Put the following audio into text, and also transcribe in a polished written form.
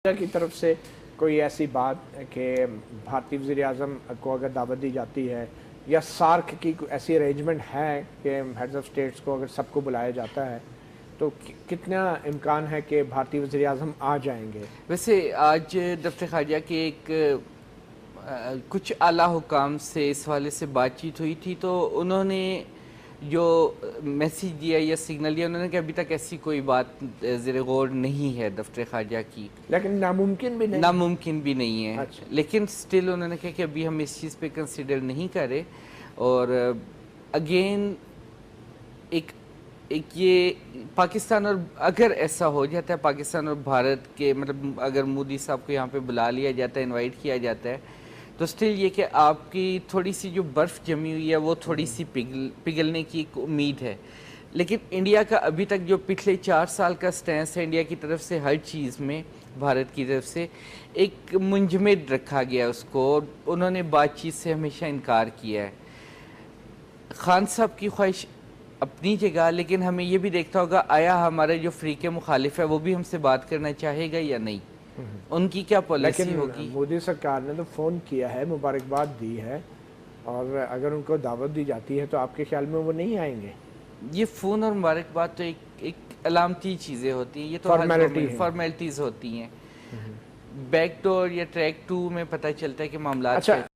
کی طرف سے کوئی ایسی بات کہ بھارتی وزیر اعظم کو اگر دعوت دی جاتی ہے یا سارک کی کوئی ایسی ارینجمنٹ ہے کہ ہیڈز آف اسٹیٹس کو اگر سب کو بلایا جاتا ہے تو کتنا امکان ہے کہ بھارتی وزیر اعظم آ جائیں گے؟ ویسے آج دفتر خارجہ کے کچھ اعلیٰ حکام سے اس حوالے سے بات چیت ہوئی تھی، تو انہوں نے جو میسیج دیا یا سگنل دیا، انہوں نے کہ ابھی تک ایسی کوئی بات زیر غور نہیں ہے دفتر خارجہ کی، لیکن ناممکن بھی نہیں؟ ناممکن بھی نہیں ہے، اچھا، لیکن سٹل انہوں نے کہا کہ ابھی ہم اس چیز پہ کنسیڈر نہیں کر رہے۔ اور اگین ایک یہ پاکستان، اور اگر ایسا ہو جاتا ہے پاکستان اور بھارت کے، مطلب اگر مودی صاحب کو یہاں پہ بلا لیا جاتا ہے، انوائٹ کیا جاتا ہے، تو سٹل یہ کہ آپ کی تھوڑی سی جو برف جمی ہوئی ہے وہ تھوڑی سی پگھلنے کی ایک امید ہے۔ لیکن انڈیا کا ابھی تک جو پچھلے 4 سال کا سٹینس ہے انڈیا کی طرف سے ہر چیز میں، بھارت کی طرف سے ایک منجمد رکھا گیا اس کو، اور انہوں نے بات چیت سے ہمیشہ انکار کیا ہے۔ خان صاحب کی خواہش اپنی جگہ، لیکن ہمیں یہ بھی دیکھتا ہوگا آیا ہمارے جو فریق مخالف ہے وہ بھی ہم سے بات کرنا چاہے گا یا نہیں، ان کی کیا پالیسی ہوگی۔ لیکن مودی سرکار نے تو فون کیا ہے، مبارکباد دی ہے، اور اگر ان کو دعوت دی جاتی ہے تو آپ کے خیال میں وہ نہیں آئیں گے؟ یہ فون اور مبارکباد تو ایک علامتی چیزیں ہوتی ہیں، یہ تو فارمیلٹیز ہوتی ہیں۔ بیک ڈور یا ٹریک 2 میں پتہ چلتا ہے کہ معاملات اچھا